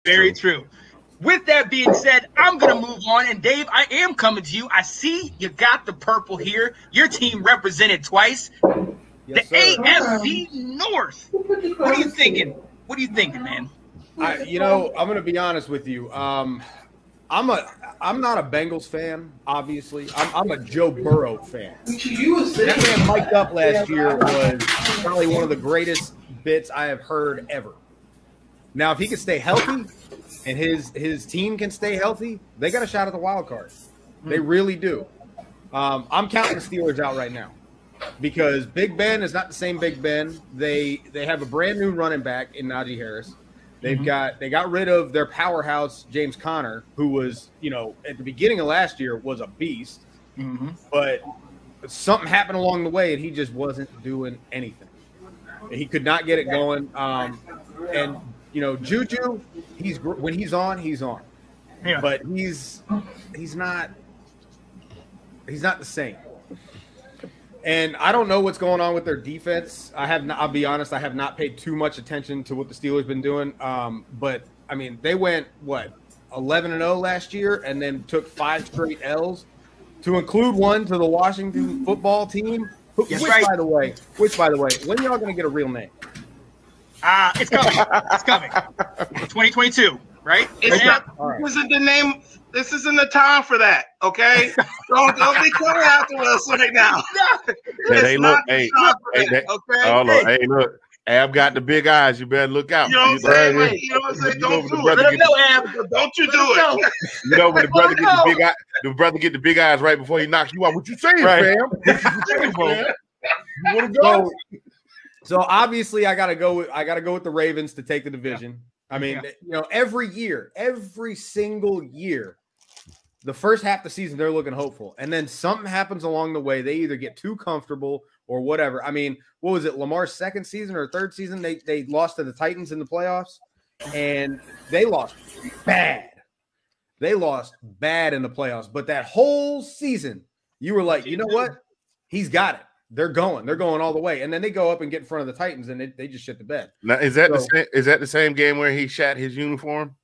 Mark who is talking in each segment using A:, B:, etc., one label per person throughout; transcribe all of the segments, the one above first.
A: Very true. With that being said, I'm going to move on. And, Dave, I am coming to you. I see you got the purple here. Your team represented twice. Yes, the AFC North. What are you thinking? What are you thinking, man?
B: I'm going to be honest with you. I'm not a Bengals fan, obviously. I'm a Joe Burrow fan. That man mic'd up last year was probably one of the greatest bits I have heard ever. Now, if he can stay healthy and his team can stay healthy, they got a shot at the wild card. They really do. I'm counting the Steelers out right now because Big Ben is not the same Big Ben. They have a brand new running back in Najee Harris. They got rid of their powerhouse James Conner, who was, at the beginning of last year was a beast, but something happened along the way and he just wasn't doing anything. He could not get it going. And Juju, when he's on, he's on. Yeah. But he's not the same. And I don't know what's going on with their defense. I'll be honest, I have not paid too much attention to what the Steelers been doing. But I mean, they went 11-0 last year and then took 5 straight L's, to include one to the Washington football team. Which, by the way, when y'all gonna get a real name?
A: It's coming. It's coming. 2022, right?
C: This isn't the name. This isn't the time for that. Okay, don't be coming after us right now.
D: Hey, look, look. Ab got the big eyes. You better look out.
C: You know what I'm saying? Don't do it.
A: Let him know, Ab.
C: Don't you do it.
D: When the brother get the big eyes right before he knocks you out. What you saying, fam?
B: You want to go? So obviously, I gotta go with the Ravens to take the division. I mean, every single year, the first half of the season they're looking hopeful, and then something happens along the way. They either get too comfortable or whatever. I mean, what was it, Lamar's second season or third season? They lost to the Titans in the playoffs, and they lost bad. They lost bad in the playoffs. But that whole season, you were like, you know what? He's got it. They're going all the way. And then they go up and get in front of the Titans, and they just shit the bed.
D: Now, is that the same game where he shat his uniform?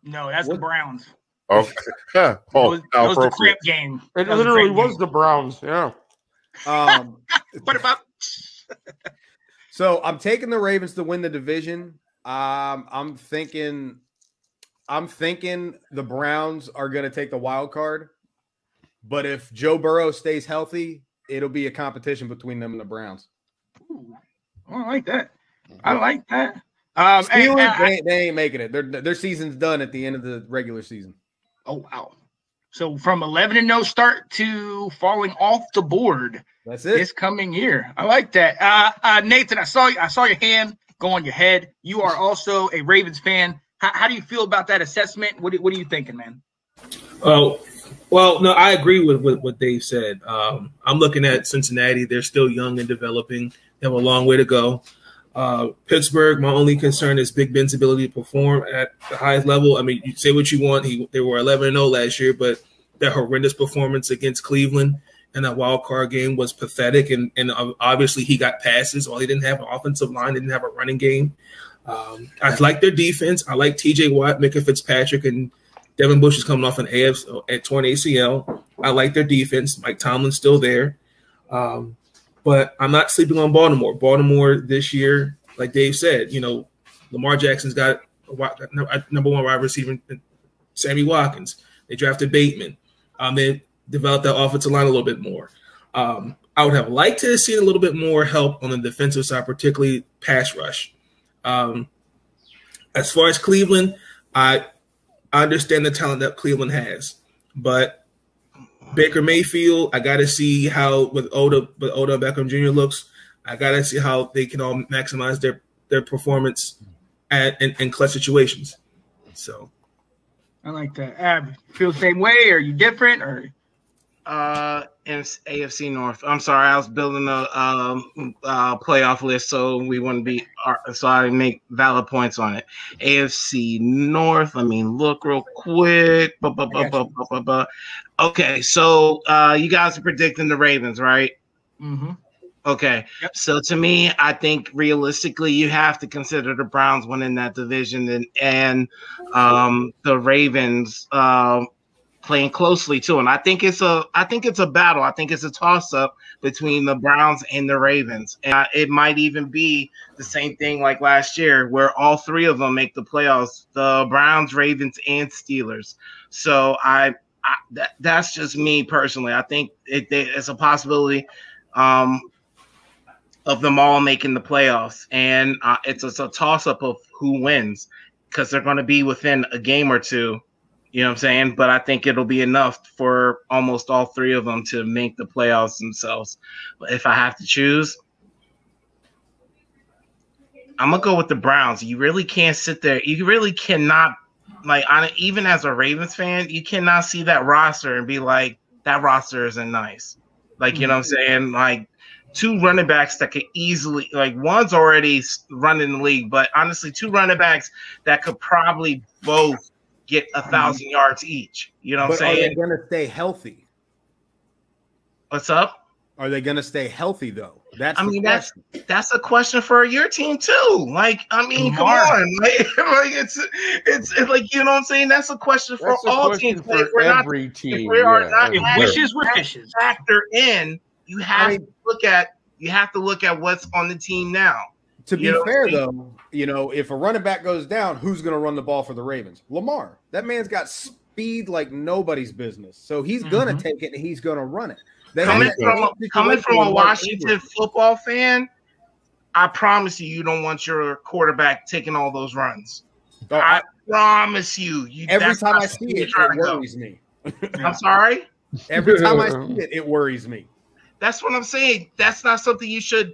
A: No, that's the Browns.
D: Okay.
A: That was the cramp game.
E: It literally was the Browns, yeah.
A: What about?
B: So I'm taking the Ravens to win the division. I'm thinking the Browns are going to take the wild card, but if Joe Burrow stays healthy, it'll be a competition between them and the Browns.
A: Ooh, I like that. I like that.
B: Steelers, they ain't making it. Their season's done at the end of the regular season.
A: Oh wow! So from 11-0 start to falling off the board.
B: That's it.
A: This coming year. I like that. Nathan, I saw your hand go on your head. You are also a Ravens fan. How do you feel about that assessment? What are you thinking, man?
F: Oh, well, no, I agree with what Dave said. I'm looking at Cincinnati. They're still young and developing. They have a long way to go. Pittsburgh, my only concern is Big Ben's ability to perform at the highest level. I mean, you say what you want. They were 11-0 last year, but that horrendous performance against Cleveland and that wild card game was pathetic. And obviously he got passes. All he didn't have an offensive line, didn't have a running game. I like their defense. I like T.J. Watt, Micah Fitzpatrick, and Devin Bush is coming off an torn ACL. I like their defense. Mike Tomlin's still there. But I'm not sleeping on Baltimore. Baltimore this year, like Dave said, Lamar Jackson's got a number one wide receiver, Sammy Watkins. They drafted Bateman. They developed that offensive line a little bit more. I would have liked to have seen a little bit more help on the defensive side, particularly pass rush. As far as Cleveland, I understand the talent that Cleveland has, but Baker Mayfield, I got to see how with Odell Beckham Jr. looks. I got to see how they can all maximize their performance in clutch situations. So,
A: I like that. Ab, feel the same way? Are you different? Or
C: in AFC North. I'm sorry, I was building a playoff list, so we wouldn't be. So I make valid points on it. AFC North. Let me look real quick. Okay, so you guys are predicting the Ravens, right?
A: Mm-hmm.
C: Okay.
A: Yep.
C: So to me, I think realistically, you have to consider the Browns winning that division and the Ravens playing closely too. And I think it's a battle. I think it's a toss up between the Browns and the Ravens. And it might even be the same thing like last year where all three of them make the playoffs, the Browns, Ravens, and Steelers. So that's just me personally. I think it's a possibility of them all making the playoffs. And it's a toss up of who wins because they're going to be within a game or two. You know what I'm saying? But I think it'll be enough for almost all three of them to make the playoffs themselves. But if I have to choose, I'm going to go with the Browns. You really can't sit there. You really cannot, even as a Ravens fan, you cannot see that roster and be like, that roster isn't nice. You know what I'm saying? Like, two running backs that could easily, one's already running the league, but honestly, two running backs that could probably both get 1,000 yards each. You know what I'm saying?
B: Are they going to stay healthy?
C: What's up?
B: Are they going to stay healthy though? That's
C: a question for your team too. Come on. It's like, you know what I'm saying? That's a question for all teams.
E: For every team.
C: If we are not
A: wishes with fishes.
C: Factor in, you have to look at what's on the team now.
B: To be fair, though, if a running back goes down, who's going to run the ball for the Ravens? Lamar. That man's got speed like nobody's business. So he's going to take it and he's going to run it.
C: Coming from a Washington football fan, I promise you don't want your quarterback taking all those runs.
B: Oh,
C: I promise you.
B: Every time I see it, it worries me.
C: I'm sorry?
B: Every time I see it, it worries me.
C: That's what I'm saying. That's not something you should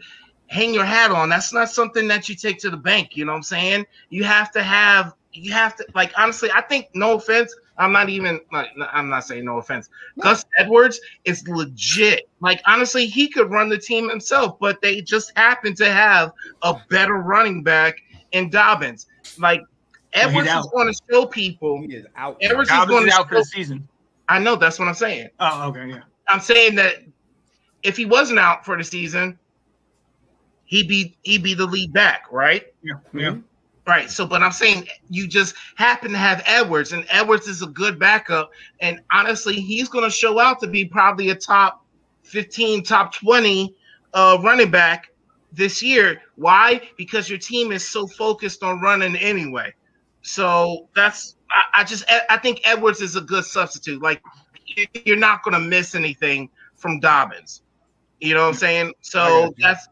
C: hang your hat on. That's not something that you take to the bank. You know what I'm saying? You have to honestly, I think, no offense, I'm not saying no offense. No. Gus Edwards is legit. Honestly, he could run the team himself, but they just happen to have a better running back in Dobbins. Edwards is going to show people.
B: He is out.
A: Edwards is going out for the season.
C: I know, that's what I'm saying.
A: Oh, okay, yeah.
C: I'm saying that if he wasn't out for the season, he'd be the lead back, right?
A: Yeah. Yeah.
C: Right. So, but I'm saying you just happen to have Edwards, and Edwards is a good backup. And honestly, he's going to show out to be probably a top 15, top 20 running back this year. Why? Because your team is so focused on running anyway. So I think Edwards is a good substitute. You're not going to miss anything from Dobbins. You know what I'm saying? So that's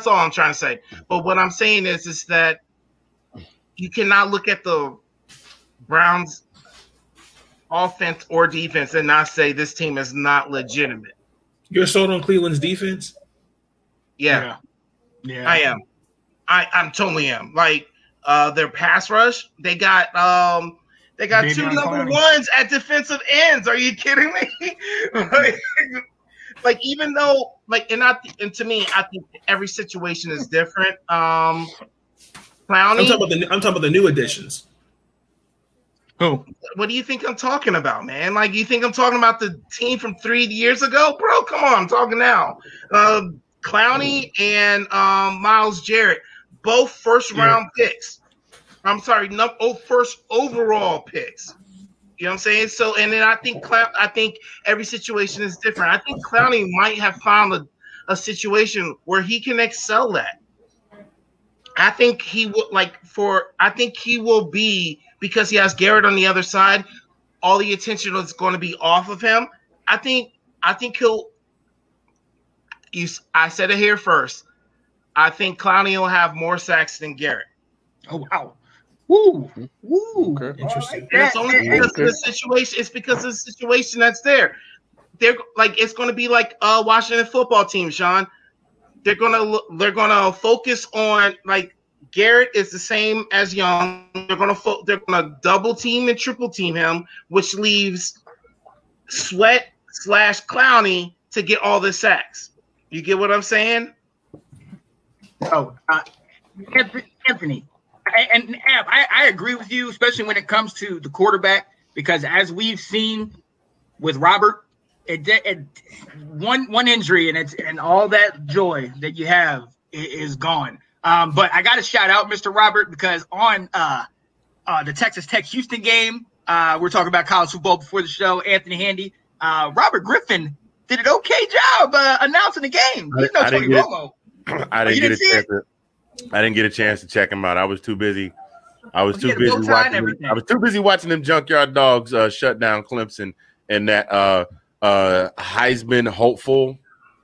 C: all I'm trying to say. But what I'm saying is that you cannot look at the Browns offense or defense and not say this team is not legitimate.
F: You're sold on Cleveland's defense?
C: Yeah. I am. I totally am. Their pass rush, they got two number ones at defensive ends. Are you kidding me? Even though, and to me, I think every situation is different. Clowney,
F: I'm talking about the new additions.
A: Who?
C: What do you think I'm talking about, man? You think I'm talking about the team from 3 years ago? Bro, come on, I'm talking now. Clowney and Myles Jarrett, both first-round picks. I'm sorry, first overall picks. You know what I'm saying? So, and then I think every situation is different. I think Clowney might have found a situation where he can excel at. I think he would I think he will be, because he has Garrett on the other side, all the attention is going to be off of him. I think I said it here first. I think Clowney will have more sacks than Garrett.
A: Oh, wow. Woo.
E: Okay.
F: Interesting.
C: It's only because of the situation. It's because of the situation that's there. They're it's going to be like a Washington football team, Sean. They're gonna focus on Garrett is the same as Young. They're gonna double team and triple team him, which leaves Sweat / Clowney to get all the sacks. You get what I'm saying?
A: Oh, Anthony. And Ab, I agree with you, especially when it comes to the quarterback, because as we've seen with Robert, one injury and all that joy that you have is gone. But I got to shout out Mr. Robert because on the Texas Tech Houston game, we're talking about college football before the show. Anthony Handy, Robert Griffin did an okay job announcing the game. He's no Tony Romo.
D: I didn't get a chance to check him out. I was too busy. I was too busy watching them junkyard dogs shut down Clemson and that Heisman hopeful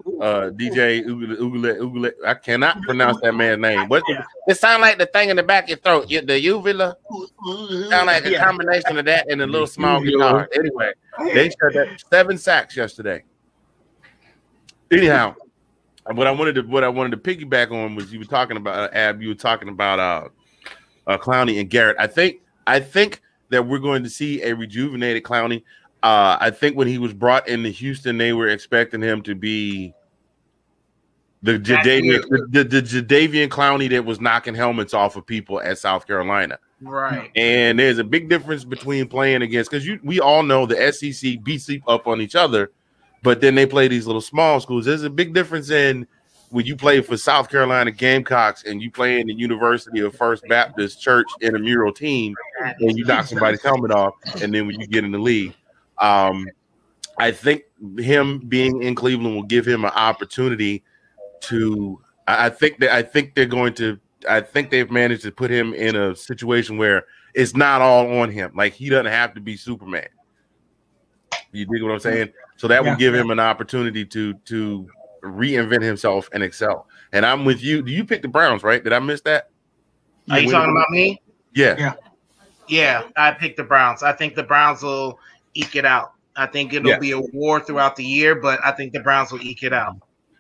D: DJ Ugule. I cannot pronounce that man's name. What? It sounds like the thing in the back of your throat. The uvula. Sound like a combination of that and a little small guitar. Anyway, they shut that 7 sacks yesterday. Anyhow, what I wanted to piggyback on was you were talking about Ab. You were talking about Clowney and Garrett. I think that we're going to see a rejuvenated Clowney. I think when he was brought into Houston, they were expecting him to be the Jadeveon Clowney that was knocking helmets off of people at South Carolina.
C: Right.
D: And there's a big difference between playing against, because we all know the SEC beats up on each other, but then they play these little small schools. There's a big difference in when you play for South Carolina Gamecocks and you play in the University of First Baptist Church intramural team and you knock somebody's helmet off, and then when you get in the league. I think him being in Cleveland will give him an opportunity to. I think they've managed to put him in a situation where it's not all on him. Like, he doesn't have to be Superman. You dig what I'm saying? So that will give him an opportunity to reinvent himself and excel. And I'm with you. Do you pick the Browns, right? Did I miss that?
C: Are you talking about me?
D: Yeah.
C: Yeah, I picked the Browns. I think the Browns will eke it out. I think it'll be a war throughout the year, but I think the Browns will eke it out.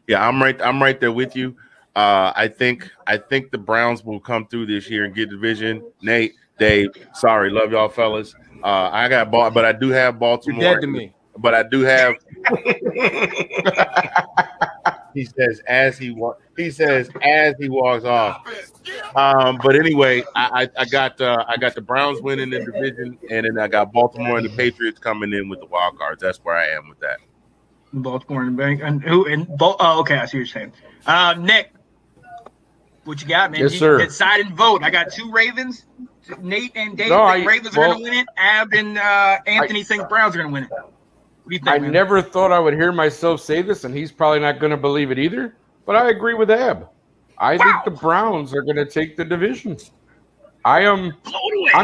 D: Yeah, I'm right there with you. I think the Browns will come through this year and get division. Nate, Dave, sorry, love y'all fellas. I got but I do have Baltimore.
B: You're dead to me.
D: But I do have. He says as he walks off. But anyway, I got the Browns winning the division, and then I got Baltimore and the Patriots coming in with the wild cards. That's where I am with that.
A: Baltimore and Bank and who and oh, okay, I see what you're saying. Nick, what you got, man?
E: Yes, sir.
A: Decide and vote. I got 2 Ravens. Nate and Dave think Ravens are going to win it. Ab and Anthony think Browns are going to win it. What do you think,
E: I
A: man?
E: never thought I would hear myself say this, and he's probably not going to believe it either. But I agree with Ab. I think the Browns are going to take the division. I'm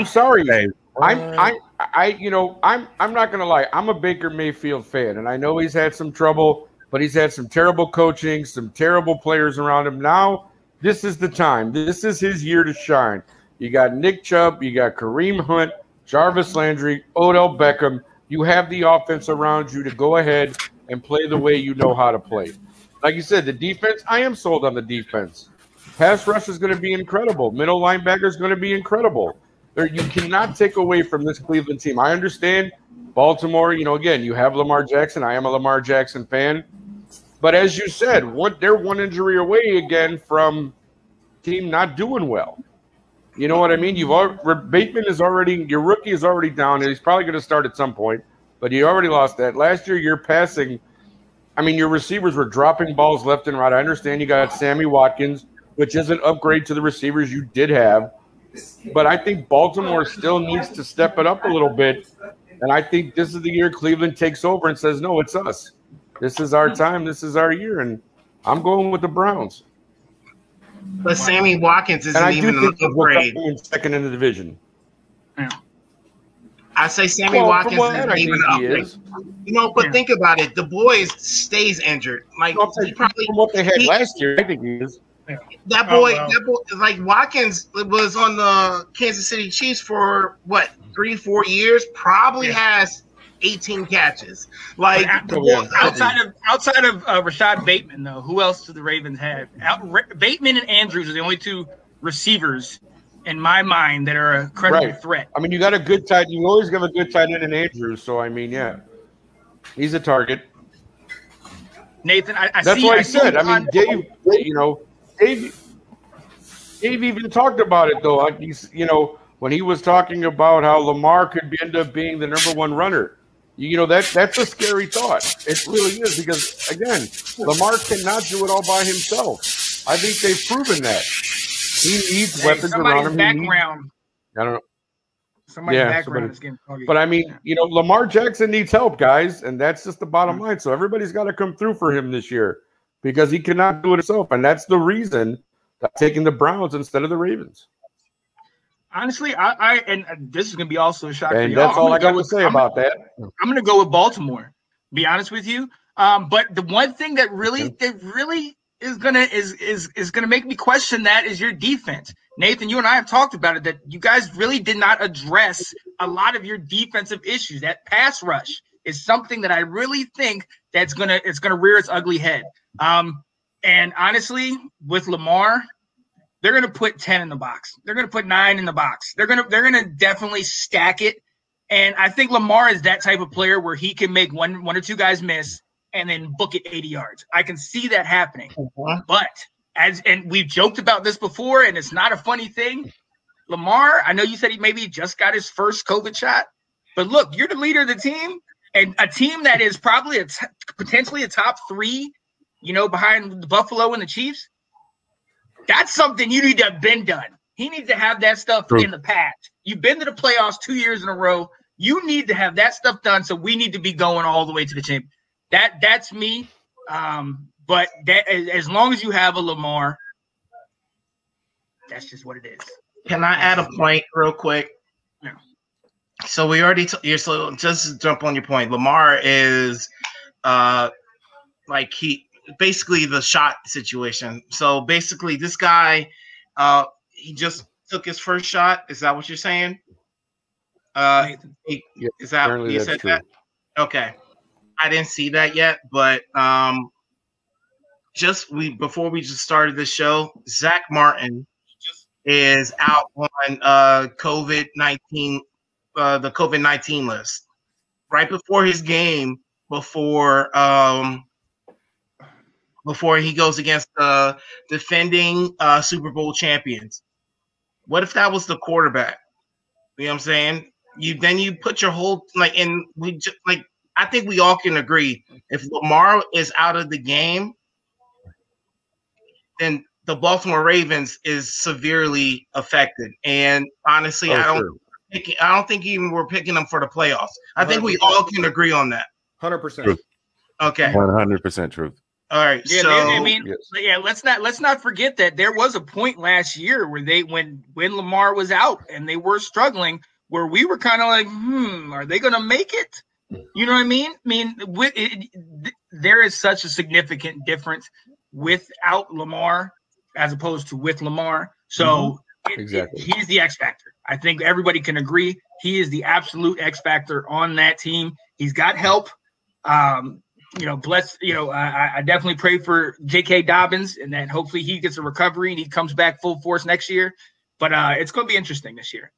E: sorry, Dave. I'm not going to lie. I'm a Baker Mayfield fan, and I know he's had some trouble, but he's had some terrible coaching, some terrible players around him. Now, this is the time. This is his year to shine. You got Nick Chubb, you got Kareem Hunt, Jarvis Landry, Odell Beckham. You have the offense around you to go ahead and play the way you know how to play. Like you said, the defense, I am sold on the defense. Pass rush is going to be incredible. Middle linebacker is going to be incredible. You cannot take away from this Cleveland team. I understand Baltimore, again, you have Lamar Jackson. I am a Lamar Jackson fan. But as you said, they're one injury away again from team not doing well. You know what I mean? Bateman is already – your rookie is already down, and he's probably going to start at some point. But you already lost that. Last year, you're passing – I mean, your receivers were dropping balls left and right. I understand you got Sammy Watkins, which is an upgrade to the receivers you did have. But I think Baltimore still needs to step it up a little bit. And I think this is the year Cleveland takes over and says, no, it's us. This is our time. This is our year. And I'm going with the Browns.
C: But Sammy Watkins isn't even an upgrade.
E: Second in the division.
A: Yeah.
C: I say Sammy Watkins isn't even an upgrade. But think about it. The boy stays injured. Like, he probably
E: from what they had last year, I think he is.
C: That boy, like Watkins was on the Kansas City Chiefs for 3-4 years. Probably has 18 catches. Like
A: outside of Rashad Bateman, though, who else do the Ravens have? Bateman and Andrews are the only 2 receivers in my mind that are a credible threat.
E: I mean, you got a good tight. You always have a good tight end in Andrews. So I mean, he's a target.
A: Nathan,
E: that's what I said. I mean, Dave, Dave even talked about it though. He's, when he was talking about how Lamar could end up being the number 1 runner. that's a scary thought. It really is because, again, Lamar cannot do it all by himself. I think they've proven that. He needs weapons around him. I don't know.
A: Somebody's background is getting foggy.
E: But I mean, Lamar Jackson needs help, guys, and that's just the bottom line. So everybody's got to come through for him this year because he cannot do it himself, and that's the reason I'm taking the Browns instead of the Ravens.
A: Honestly, and this is going to be also a shock.
E: And that's all I got to say about that.
A: I'm going to go with Baltimore. Be honest with you, but the one thing that really is gonna make me question that is your defense. Nathan, you and I have talked about it, that you guys really did not address a lot of your defensive issues. That pass rush is something that I really think it's gonna rear its ugly head. And honestly, with Lamar, they're gonna put 10 in the box. They're gonna put 9 in the box. They're gonna definitely stack it. And I think Lamar is that type of player where he can make one or two guys miss and then book it 80 yards. I can see that happening. But and we've joked about this before, and it's not a funny thing. Lamar, I know you said he maybe just got his first COVID shot, but look, you're the leader of the team, and a team that is probably potentially a top 3, behind the Buffalo and the Chiefs. That's something you need to have been done. He needs to have that stuff in the past. You've been to the playoffs 2 years in a row. You need to have that stuff done, so we need to be going all the way to the championship. That's me. But that, as long as you have a Lamar, that's just what it is.
C: Can I add a point real quick?
A: Yeah.
C: So we already so just to jump on your point. Lamar is basically the shot situation. So basically this guy he just took his first shot. Is that what you're saying? Is that you said true. That? Okay. I didn't see that yet, but before we just started the show, Zach Martin is out on COVID-19, the COVID-19 list. Right before his game, before he goes against the defending Super Bowl champions. What if that was the quarterback? You know what I'm saying? You put your whole I think we all can agree if Lamar is out of the game, then the Baltimore Ravens is severely affected. And honestly, I don't think even we're picking them for the playoffs. I think we all can agree on that.
B: 100%.
C: Okay.
D: 100% truth.
C: All right.
A: Yeah, let's not forget that there was a point last year where when Lamar was out and they were struggling, where we were kind of like, are they going to make it? You know what I mean? There is such a significant difference without Lamar as opposed to with Lamar. So
E: exactly,
A: he's the X factor. I think everybody can agree he is the absolute X factor on that team. He's got help. I definitely pray for J.K. Dobbins and that hopefully he gets a recovery and he comes back full force next year. But it's going to be interesting this year.